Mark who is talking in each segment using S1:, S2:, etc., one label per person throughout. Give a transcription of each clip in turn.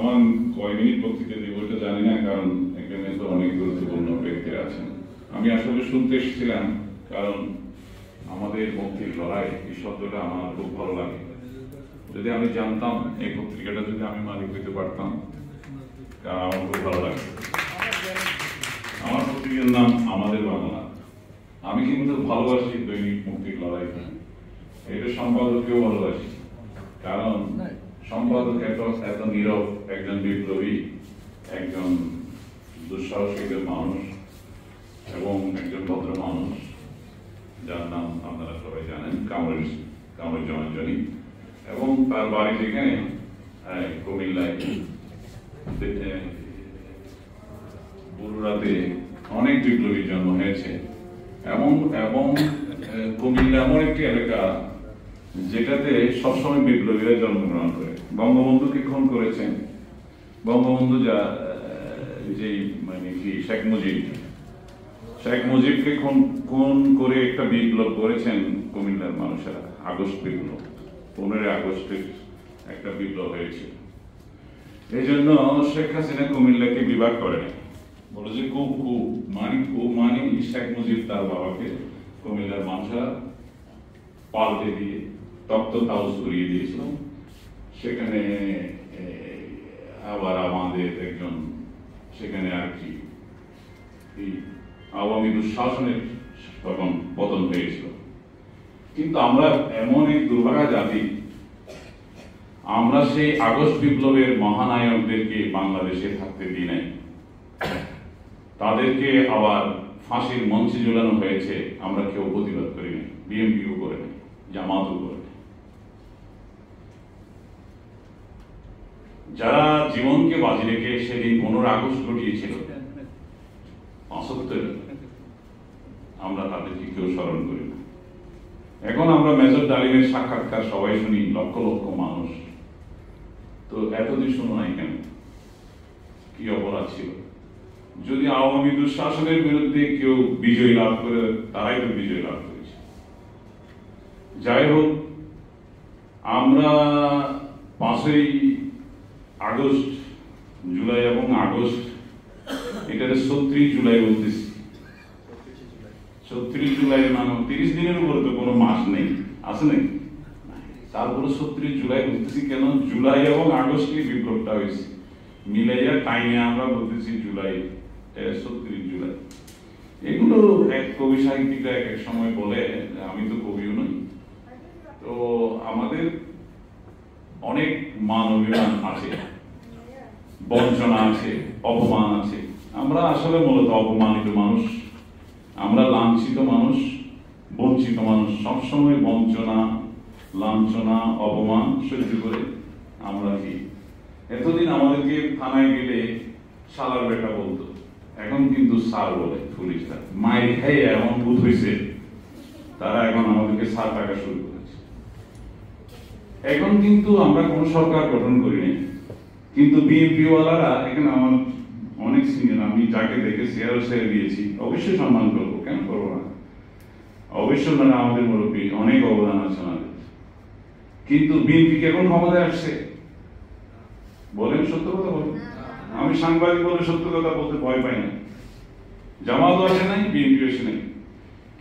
S1: আমার কয় মিনিট বক্তৃতা দিব এটা জানি না, কারণ এখানে তো অনেক গুরুত্বপূর্ণ ব্যক্তিরা আছেন। আমি আসলে শুনতে এসেছিলাম, কারণ আমাদের মুক্তির লড়াই এই শব্দটা আমার খুব ভালো লাগে। যদি আমি জানতাম এই পত্রিকাটা যদি আমি মালিক হইতে পারতাম, কারণ আমার খুব ভালো লাগে। আমার পত্রিকার নাম আমাদের বাংলা। আমি কিন্তু ভালোবাসি দৈনিক মুক্তির লড়াই, এটা সম্পাদককেও ভালোবাসি, কারণ সম্পাদক এত নীরব একজন বিপ্লবী, একজন দুঃসাহসিক মানুষ এবং একজন ভদ্র মানুষ, যার নাম আপনারা সবাই জানেন, কামরুজ্জামান জনি। এবং তার বাড়ি যেখানে কুমিল্লায় বগুড়াতে অনেক বিপ্লবীর জন্ম হয়েছে, এবং কুমিল্লা এমন একটি এলাকা যেটাতে সবসময় বিপ্লবীরা জন্মগ্রহণ করে। বঙ্গবন্ধুকে খুন করেছেন, বঙ্গবন্ধু মানে কি শেখ মুজিবকে খুন করে একটা বিপ্লব করেছেন কুমিল্লার মানুষেরা। আগস্ট বিপ্লব, 15 আগস্টের একটা বিপ্লব হয়েছে। এই জন্য শেখ হাসিনা কুমিল্লাকে বিভাগ করে নাই, বলে যে কু মানি শেখ মুজিব তার বাবাকে কুমিল্লার মানুষেরা পাল্টে দিয়ে তপ্ত তাউস করিয়ে দিয়েছিল। সেখানে আবার আমাদের একজন সেখানে আর কি আওয়ামী দুঃশাসনের তখন পতন হয়েছিল। কিন্তু আমরা এমন এক দুর্ভাগা জাতি, আমরা সেই আগস্ট বিপ্লবের মহানায়কদেরকে বাংলাদেশে থাকতে দিই নাই। তাদেরকে আবার ফাঁসির মঞ্চে ঝুলানো হয়েছে, আমরা কেউ প্রতিবাদ করি নাই, বিএনপিও করে নাই, জামাতও করে নাই। যারা জীবনকে বাজি রেখে সেদিন 15 আগস্ট ঘটিয়েছিল 75, আমরা তাদেরকে কেউ স্মরণ করি না। এখন আমরা মেজর ডালিমের সাক্ষাৎকার সবাই শুনি, লক্ষ লক্ষ মানুষ। তো এতদিন শুনো নাই কেন? কি অপরাধ ছিল? যদি আওয়ামী দুঃশাসনের বিরুদ্ধে কেউ বিজয় লাভ করে, তারাই তো বিজয় লাভ করেছে। যাই হোক, আমরা 5ই আগস্ট, জুলাই এবং আগস্ট, এটাতে 36 জুলাই বলতেছি। 36 জুলাই মানে 30 দিনের উপরে তো কোনো মাস নেই, আছে নাকি? তারপরে 36 জুলাই বলতেছি কেন? জুলাই এবং আগস্টে বিপ্লবটা হয়েছে, মিলাইয়া টাইমে আমরা বলতেছি জুলাই, 36 জুলাই। এগুলো এক কবি সাহিত্যিকরা এক সময় বলে, আমি তো কবিও নই। তো আমাদের অনেক মান অভিমান আছে, বঞ্চনা আছে, অপমান আছে। আমরা আসলে মূলত অপমানিত মানুষ, আমরা লাঞ্ছিত মানুষ, বঞ্চিত মানুষ। সবসময় বঞ্চনা, লাঞ্ছনা, অপমান সহ্য করে আমরা কি। এতদিন আমাদেরকে থানায় গেলে শালার বেটা বলতো, এখন কিন্তু স্যার বলে পুলিশরা। মায়ের খাই এমন বুধ হয়েছে, তারা এখন আমাদেরকে স্যার টাকা শুরু করেছে। এখন কিন্তু আমরা কোন সরকার গঠন করিনি, কিন্তু বিএনপি ওয়ালারা এখানে আমার অনেক সিনিয়র, আমি যাকে দেখে শেয়ার দিয়েছি, অবশ্যই সম্মান করবো, কেন করবো না? অবশ্যই মানে আমাদের মুরব্বী, অনেক অবদান আছে আমাদের। কিন্তু বিএনপি কেমন ক্ষমতায় আসছে বলেন? সত্য কথা বলেন। আমি সাংবাদিক বলে সত্য কথা বলতে ভয় পাই না। জামাত আসে নাই, বিএনপি আসে নাই,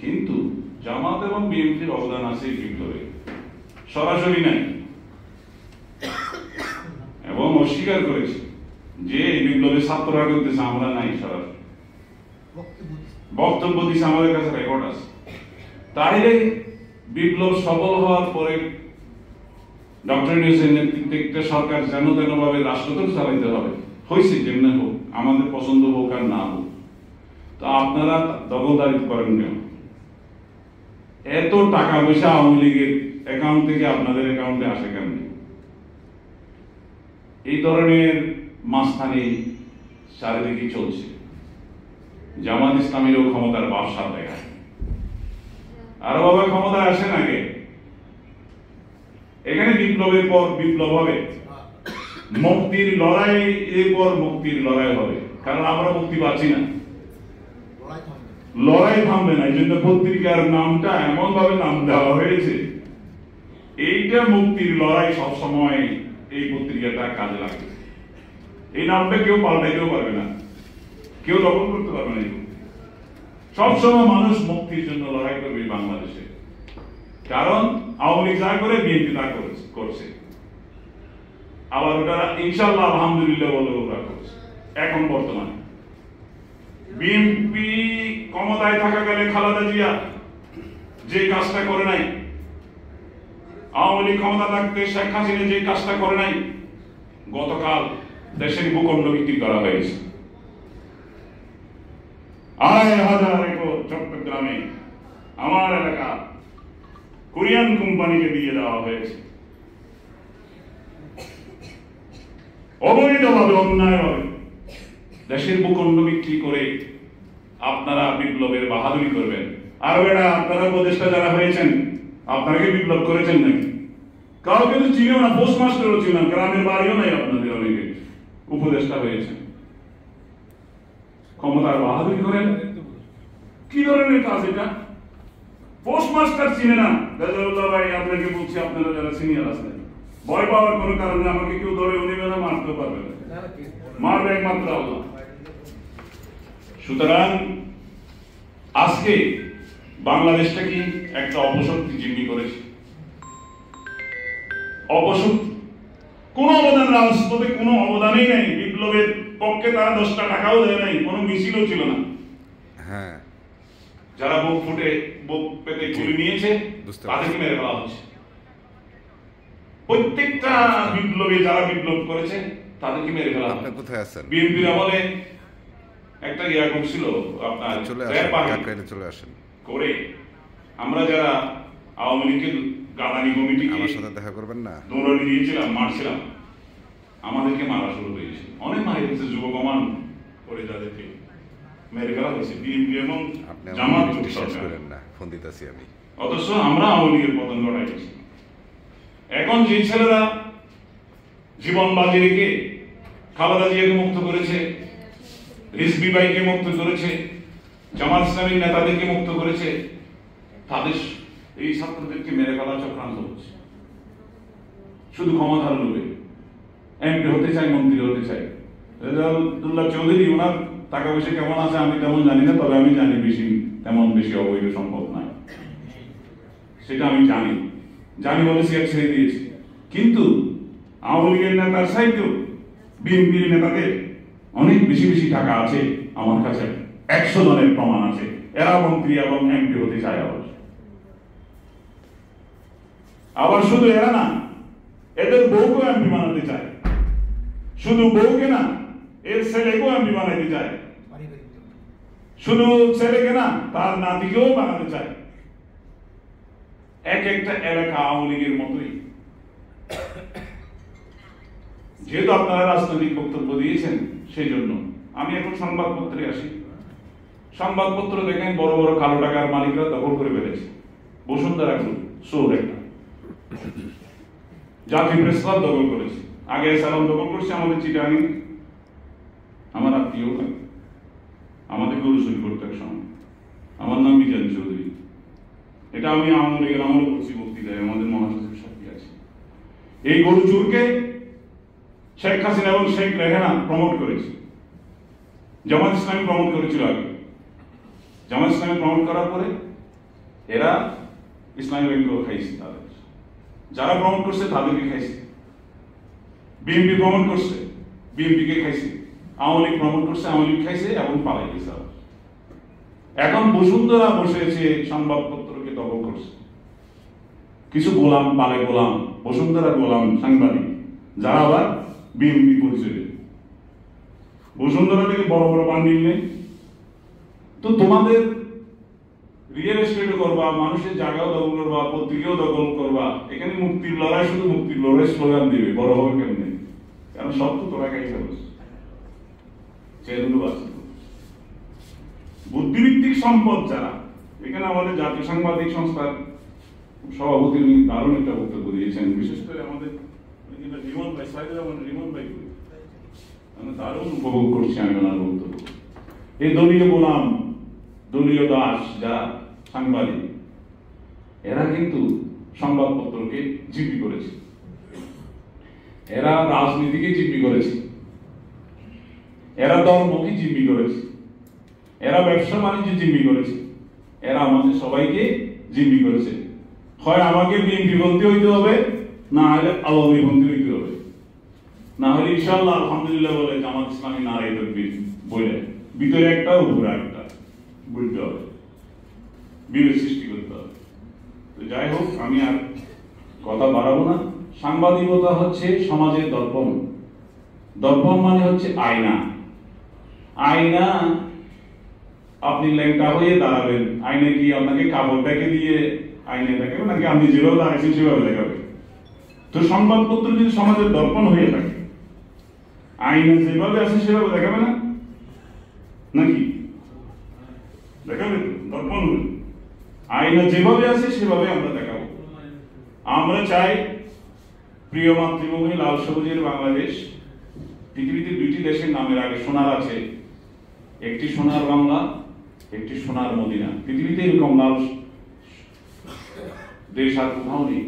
S1: কিন্তু জামাত এবং বিএনপির অবদান আছে এই বিপ্লবে, সরাসরি নাই। এবং অস্বীকার করেছে যে এই বিপ্লবে ছাত্ররা করতেছে, আমরা নাই, সরাসরি বক্তব্য দিচ্ছে, আমাদের কাছে রেকর্ড আছে। তাইলে বিপ্লব সফল হওয়ার পরে ডক্টর ইউনূসের নেতৃত্বে একটা সরকার যেন তেন ভাবে রাষ্ট্র তো চালাইতে হবে, হয়েছে যেমন হোক, আমাদের পছন্দ হোক আর না হোক। তো আপনারা দখলদারিত্ব করেন কেন? এত টাকা পয়সা আওয়ামী লীগের অ্যাকাউন্ট থেকে আপনাদের অ্যাকাউন্টে আসে কেন? এই ধরনের মাঝখানে চারিদিকে চলছে। জামাত ইসলামীরও ক্ষমতার ব্যবসা দেখায়, আরো বাবা ক্ষমতায় আসেন আগে। এখানে বিপ্লবের পর বিপ্লব হবে, মুক্তির লড়াই এর পর মুক্তির লড়াই হবে, কারণ আমরা মুক্তি পাচ্ছি না, লড়াই থামবে না। এই জন্য পত্রিকার নামটা এমন ভাবে নাম দেওয়া হয়েছে, এইটা মুক্তির লড়াই। সবসময় এই পত্রিকাটা কাজে লাগে। এই নামটা কেউ পাল্টাইতেও পারবে না, কেউ দখল করতে পারবে না। সবসময় মানুষ মুক্তির জন্য লড়াই করবে বাংলাদেশে, কারণ আওয়ামী লীগ যা করে বিএনপি তা করছে, আবার ওটা ইনশাআল্লাহ আলহামদুলিল্লাহ বলে ওরা করছে। এখন বর্তমানে বিএনপি ক্ষমতায় থাকাকালে খালেদা জিয়া যে কাজটা করে নাই, আওয়ামী লীগ ক্ষমতা থাকতে শেখ হাসিনা যে কাজটা করে নাই, গতকাল দেশের ভূখণ্ড বিক্রি করা হয়েছে। 2,500 একর চট্টগ্রামে আমার এলাকা কোরিয়ান কোম্পানিকে দিয়ে দেওয়া হয়েছে, অবৈধভাবে অন্যায়ভাবে দেশের ভূখণ্ড বিক্রি করে আপনারা বিপ্লবের বাহাদুরি করবেন। আর বেটা আপনারা উপদেষ্টা যারা হয়েছেন, আপনারা কি বিপ্লব করেছেন নাকি? কাউকে তো চিনিও না, পোস্টমাস্টারও চিনেন, গ্রামের বাড়িও নাই আপনাদের, অনেকে উপদেষ্টা হয়েছেন, ক্ষমতার বাহাদুরি করেন। কি ধরনের কাজ এটা? পোস্টমাস্টার চিনে না। রাজাউল্লাহ ভাই আপনাকে বলছি, আপনারা যারা সিনিয়র আছেন, ভয় পাওয়ার কোনো কারণে আমাকে কেউ ধরে উনিবে না, মারতে পারবে না, মারবে একমাত্র আল্লাহ। সুতরাং আজকে বাংলাদেশটা কি একটা অপশক্তি জিম্মি করেছে, অপশক্তি কোন অবদান, রাজপথে কোনো অবদানই নাই। বিপ্লবের পক্ষে তারা 10টা টাকাও দেয় নাই, কোনো মিছিলও ছিল না। হ্যাঁ, যারা বুক ফুটে বুক পেতে গুলি নিয়েছে তাদেরকে মেরে ফেলা হচ্ছে। প্রত্যেকটা বিপ্লবী যারা বিপ্লব করেছে তাদেরকে মেরে ফেলা হচ্ছে। কোথায় আছেন? বিএনপির আমলে একটা ইয়া করছিল আপনার চলে আসেন করে, আমরা যারা আওয়ামী লীগের গাদানি কমিটি আমার সাথে দেখা করবেন না, দৌড়ানি দিয়েছিলাম, মারছিলাম, আমাদেরকে মারা শুরু হয়েছে। অনেক মারা গেছে, যুব কমান্ড করে যাদেরকে মেরে ফেলা হয়েছে বিএনপি এবং জামাত করেন না, ফোন দিতেছি আমি। অথচ আমরা আওয়ামী লীগের পতন ঘটাইছি। এখন যে ছেলেরা জীবন বাজি রেখে খালেদা জিয়াকে মুক্ত করেছে, রিজভী ভাইকে মুক্ত করেছে, জামাত ইসলামীর নেতাদেরকে মুক্ত করেছে, তাদের এই ছাত্রদেরকে মেরে ফেলা চক্রান্ত হচ্ছে। শুধু ক্ষমতার লোভে এমপি হতে চাই, মন্ত্রী হতে চাই। রেজাউল্লাহ চৌধুরী, ওনার টাকা পয়সা কেমন আছে আমি তেমন জানি না, তবে আমি জানি তেমন বেশি অবৈধ সম্পদ নাই, সেটা আমি জানি বলে সে ছেড়ে দিয়েছি। কিন্তু আওয়ামী লীগের নেতার সাইকেও বিএনপির নেতাদের অনেক বেশি বেশি টাকা আছে, আমার কাছে 100 জনের প্রমাণ আছে। এরা মন্ত্রী এবং এমপি হতে চায়। আবার শুধু এরা না, এদের বউকে এমপি বানাতে চায়। শুধু বউকে না, এর ছেলেকেও এমপি বানাতে চায়। শুধু ছেলেকে না, তার নাতিকেও বানাতে চায়। এক একটা এলাকা আওয়ামী লীগের মতোই। যেহেতু আপনারা রাজনৈতিক বক্তব্য দিয়েছেন, সেই জন্য আমি এখন সংবাদপত্রে আসি। সংবাদপত্র দেখেন বড় বড় কালো টাকার মালিকরা দখল করে ফেলেছে। বসুন্ধরা গ্রুপ সোর একটা, জাতীয় প্রেস ক্লাব দখল করেছে, আগে সালাম দখল করছে আমাদের চিটাগাং, আমার আত্মীয়, আমাদের গরু চুরি করতে এক সময়। আমার নাম মিজান চৌধুরী, এটা আমি আওয়ামী লীগের আমলে করছি, বক্তৃতায় আমাদের মহাসচিব সাথী আছে। এই গরু চুরকে শেখ হাসিনা এবং শেখ রেহানা প্রমোট করেছে। জামাত ইসলামী প্রমোট করেছিল আগে। জামাত ইসলামী প্রমোট করার পরে এরা ইসলামী ব্যাংকও খাইছে, তাদের যারা প্রমোট করছে তাদেরকে খাইছে। বিএনপি প্রমোট করছে, বিএনপিকে খাইছে। আওয়ামী লীগ প্রমোট করছে, আওয়ামী লীগ খাইছে এবং পালাই গেছে। এখন বসুন্ধরা বসেছে, সংবাদপত্রকে দখল করছে। কিছু গোলাম পালে গোলাম, বসুন্ধরা গোলাম সাংবাদিক, যারা আবার বিএনপি পরিচয়। বসুন্ধরা থেকে বড় বড় পান্ডিল নেই তো, তোমাদের রিয়েল এস্টেটও করবা, মানুষের জায়গাও দখল করবা, পত্রিকাও দখল করবা। এখানে মুক্তির লড়াই, শুধু মুক্তির লড়াই স্লোগান দিবে, বড় হবে কেমনে? কারণ সব তো তোরা খাই ফেলছ, বুদ্ধিভিত্তিক সম্পদ যারা। এখানে আমাদের জাতীয় সাংবাদিক সংস্থার সভাপতি উনি দারুণ একটা বক্তব্য দিয়েছেন, বিশেষ করে আমাদের রিমন ভাই, রিমন ভাই দারুণ উপভোগ করছি আমি ওনার বক্তব্য। এই দলীয় গোলাম, দলীয় দাস যারা সাংবাদিক, এরা কিন্তু সংবাদপত্রকে জিম্মি করেছে, এরা রাজনীতিকে জিম্মি করেছে। এরা ধর্মকে জিম্মি করেছে, এরা ব্যবসা বাণিজ্য জিম্মি করেছে, এরা আমাদের সবাইকে জিম্মি করেছে। হয় আমাকে বিএনপি পন্থী হইতে হবে, না হলে আওয়ামী পন্থী হইতে হবে, না হলে ইনশাআল্লাহ আলহামদুলিল্লাহ বলে জামাত ইসলামী নারায়ে তাকবীর বলে ভিতরে একটা উপরে একটা বলতে হবে, বিভেদ সৃষ্টি করতে হবে। তো যাই হোক, আমি আর কথা বাড়াবো না। সাংবাদিকতা হচ্ছে সমাজের দর্পণ। দর্পণ মানে হচ্ছে আয়না। আয়না আপনি ল্যাংটা হয়ে দাঁড়াবেন, আয়না কি আপনাকে কাপড় ডেকে দিয়ে আয়না দেখাবে, নাকি আপনি যেভাবে দাঁড়াইছেন সেভাবে দেখাবে? তো সংবাদপত্র যদি সমাজের দর্পণ হয়ে থাকে, আয়না যেভাবে আছে সেভাবে দেখাবে না, নাকি দেখাবে? তো দর্পণ হলে আয়না যেভাবে আছে সেভাবে আমরা দেখাবো। আমরা চাই প্রিয় মাতৃভূমি লাল সবুজের বাংলাদেশ। পৃথিবীতে দুইটি দেশের নামের আগে সোনার আছে, একটি সোনার বাংলা, একটি সোনার মদিনা। পৃথিবীতে এরকম লাল দেশ আর কোথাও নেই।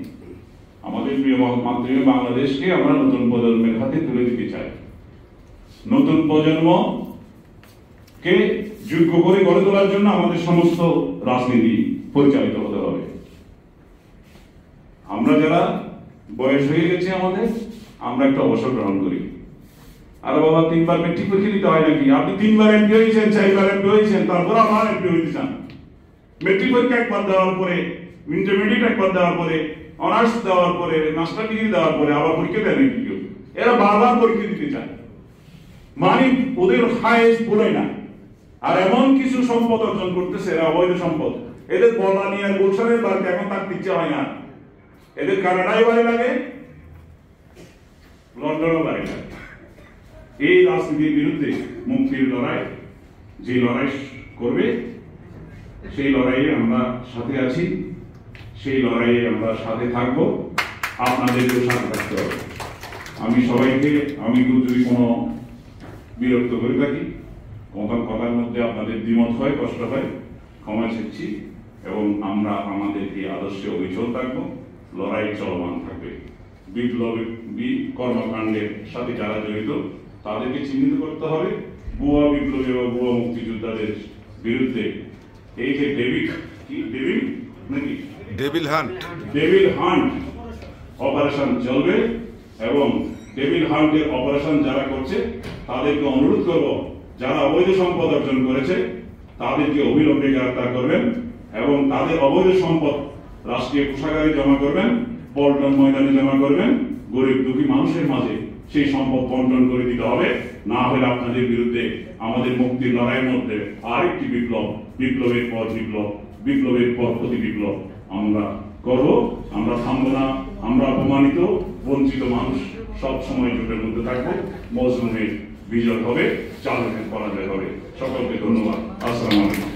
S1: আমাদের প্রিয় মাতৃভূমি বাংলাদেশকে আমরা নতুন প্রজন্মের হাতে তুলে দিতে চাই। নতুন প্রজন্মকে যোগ্য করে গড়ে তোলার জন্য আমাদের সমস্ত রাজনীতি পরিচালিত হতে হবে। আমরা যারা বয়স হয়ে গেছে আমাদের, আমরা একটা অবসর গ্রহণ করি। আর বাবা 3 বার মেট্রিক পরীক্ষা দিতে হয় নাকি? আপনি 3 বার এমপি হয়েছেন, 4 বার এমপি হয়েছেন, তারপর আবার এমপি হইতে চান। মেট্রিক পরীক্ষা একবার দেওয়ার পরে, ইন্টারমিডিয়েট একবার দেওয়ার পরে, অনার্স দেওয়ার পরে, মাস্টার ডিগ্রি দেওয়ার পরে আবার পরীক্ষা দেয় নাকি কেউ? এরা বারবার পরীক্ষা দিতে চায়, মানে ওদের হায়েস্ট বলে না। আর এমন কিছু সম্পদ অর্জন করতেছে এরা, অবৈধ সম্পদ। এদের বনানী আর গুলশানের বাড়িতে এখন তার ইচ্ছা হয় না, এদের কানাডায় বাড়ি লাগে, লন্ডনও বাড়ি লাগে। এই রাজনীতির বিরুদ্ধে মুক্তির লড়াই, যে লড়াই করবে সেই লড়াইয়ে আমরা সাথে আছি, সেই লড়াইয়ে আমরা সাথে থাকব, আপনাদেরকেও সাথে থাকতে হবে। আমি সবাইকে, আমি যদি কোনো বিরক্ত করে থাকি, কথার মধ্যে আপনাদের দ্বিমত হয়, কষ্ট হয়, ক্ষমা চাচ্ছি। এবং আমরা আমাদের এই আদর্শে অবিচল থাকবো, লড়াই চলমান থাকবে। বিপ্লবী কর্মকাণ্ডের সাথে যারা জড়িত তাদেরকে চিহ্নিত করতে হবে। ভুয়া বিপ্লবী বা ভুয়া মুক্তিযোদ্ধাদের বিরুদ্ধে এই যে ডেভিল হান্ট অপারেশন চলবে, এবং ডেভিল হান্টের অপারেশন যারা করছে তাদেরকে অনুরোধ করব, যারা অবৈধ সম্পদ অর্জন করেছে তাদেরকে অবিলম্বে গ্রেফতার করবেন এবং তাদের অবৈধ সম্পদ রাষ্ট্রীয় কোষাগারে জমা করবেন, পল্টন ময়দানে জমা করবেন, গরিব দুঃখী মানুষের মাঝে সেই সম্পদ বন্টন করে দিতে হবে। না হলে আপনাদের বিরুদ্ধে আমাদের মুক্তির লড়াইয়ের মধ্যে আরেকটি বিপ্লব, বিপ্লবের পর বিপ্লব, বিপ্লবের পর প্রতি বিপ্লব আমরা করব। আমরা থামবো না, আমরা অপমানিত বঞ্চিত মানুষ সব সময় জোটের মধ্যে থাকবো। মজলুমের বিজয় হবে, জালেমের পরাজয় হবে। সকলকে ধন্যবাদ। আসসালামু আলাইকুম।